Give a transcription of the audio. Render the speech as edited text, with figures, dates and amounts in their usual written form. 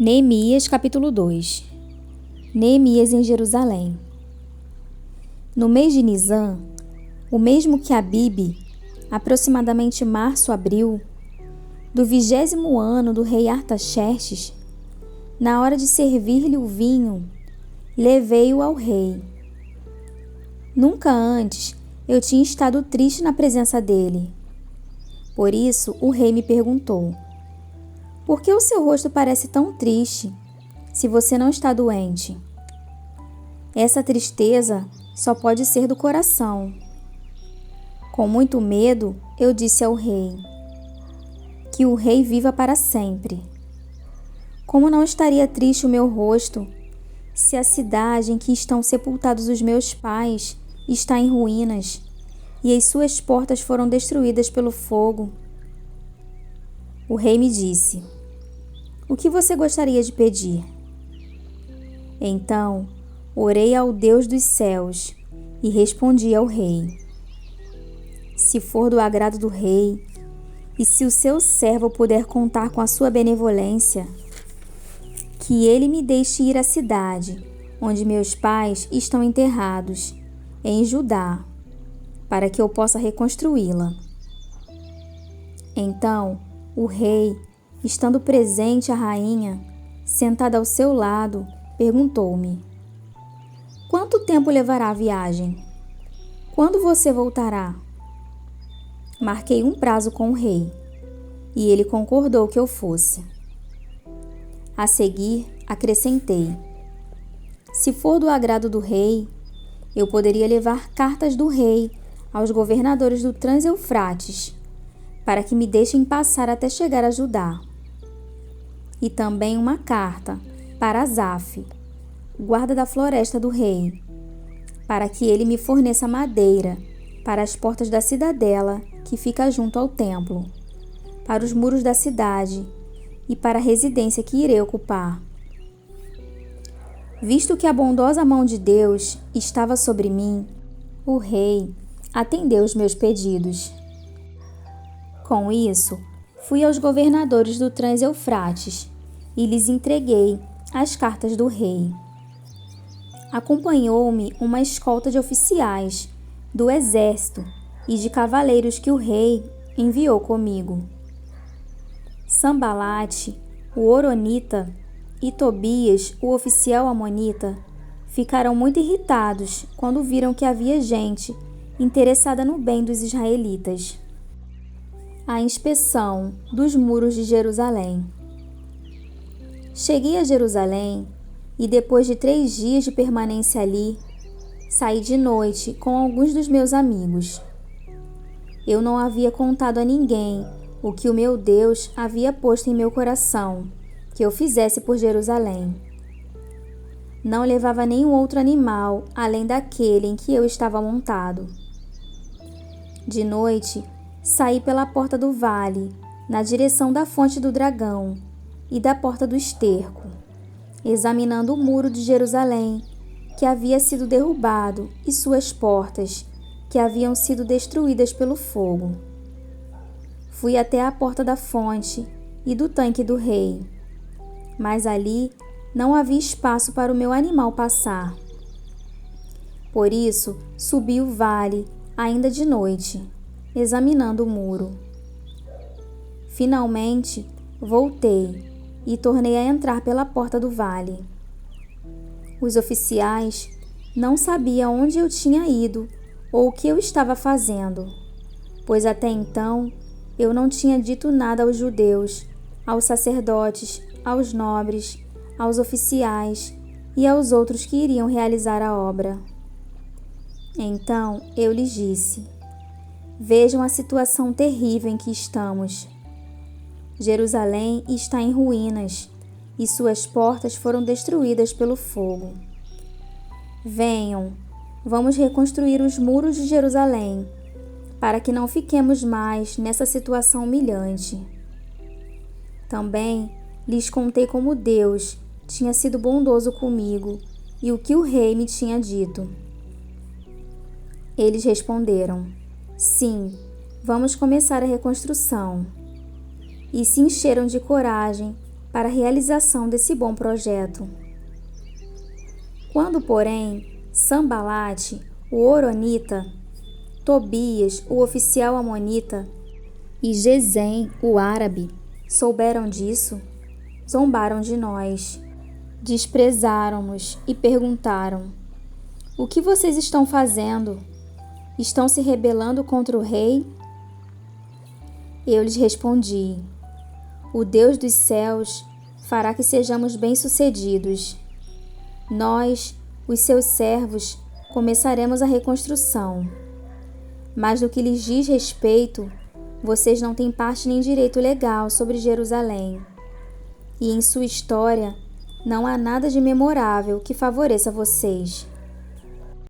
Neemias capítulo 2. Neemias em Jerusalém. No mês de Nisã, o mesmo que Abibe, aproximadamente março-abril, do 20º ano do rei Artaxerxes, na hora de servir-lhe o vinho, levei-o ao rei. Nunca antes eu tinha estado triste na presença dele. Por isso o rei me perguntou: por que o seu rosto parece tão triste, se você não está doente? Essa tristeza só pode ser do coração. Com muito medo, eu disse ao rei: que o rei viva para sempre. Como não estaria triste o meu rosto, se a cidade em que estão sepultados os meus pais está em ruínas e as suas portas foram destruídas pelo fogo? O rei me disse: o que você gostaria de pedir? Então, orei ao Deus dos céus e respondi ao rei: se for do agrado do rei, e se o seu servo puder contar com a sua benevolência, que ele me deixe ir à cidade onde meus pais estão enterrados, em Judá, para que eu possa reconstruí-la. Então, o rei, estando presente a rainha, sentada ao seu lado, perguntou-me: quanto tempo levará a viagem? Quando você voltará? Marquei um prazo com o rei, e ele concordou que eu fosse. A seguir, acrescentei: se for do agrado do rei, eu poderia levar cartas do rei aos governadores do Trans-Eufrates, para que me deixem passar até chegar a Judá. E também uma carta para Asaf, guarda da floresta do rei, para que ele me forneça madeira para as portas da cidadela que fica junto ao templo, para os muros da cidade e para a residência que irei ocupar. Visto que a bondosa mão de Deus estava sobre mim, o rei atendeu os meus pedidos. Com isso, fui aos governadores do Trans-Eufrates e lhes entreguei as cartas do rei. Acompanhou-me uma escolta de oficiais do exército e de cavaleiros que o rei enviou comigo. Sambalate, o horonita, e Tobias, o oficial amonita, ficaram muito irritados quando viram que havia gente interessada no bem dos israelitas. A inspeção dos muros de Jerusalém. Cheguei a Jerusalém e, depois de 3 dias de permanência ali, saí de noite com alguns dos meus amigos. Eu não havia contado a ninguém o que o meu Deus havia posto em meu coração que eu fizesse por Jerusalém. Não levava nenhum outro animal além daquele em que eu estava montado. De noite, saí pela porta do vale, na direção da fonte do dragão e da porta do esterco, examinando o muro de Jerusalém, que havia sido derrubado, e suas portas, que haviam sido destruídas pelo fogo. Fui até a porta da fonte e do tanque do rei, mas ali não havia espaço para o meu animal passar. Por isso, subi o vale, ainda de noite, examinando o muro. Finalmente, voltei e tornei a entrar pela porta do vale. Os oficiais não sabiam onde eu tinha ido ou o que eu estava fazendo, pois até então eu não tinha dito nada aos judeus, aos sacerdotes, aos nobres, aos oficiais e aos outros que iriam realizar a obra. Então eu lhes disse: vejam a situação terrível em que estamos. Jerusalém está em ruínas e suas portas foram destruídas pelo fogo. Venham, vamos reconstruir os muros de Jerusalém, para que não fiquemos mais nessa situação humilhante. Também lhes contei como Deus tinha sido bondoso comigo e o que o rei me tinha dito. Eles responderam: sim, vamos começar a reconstrução. E se encheram de coragem para a realização desse bom projeto. Quando, porém, Sanbalate, o horonita, Tobias, o oficial amonita, e Gesem, o árabe, souberam disso, zombaram de nós, desprezaram-nos e perguntaram: o que vocês estão fazendo? Estão se rebelando contra o rei? Eu lhes respondi: o Deus dos céus fará que sejamos bem-sucedidos. Nós, os seus servos, começaremos a reconstrução. Mas no que lhes diz respeito, vocês não têm parte nem direito legal sobre Jerusalém. E em sua história não há nada de memorável que favoreça vocês.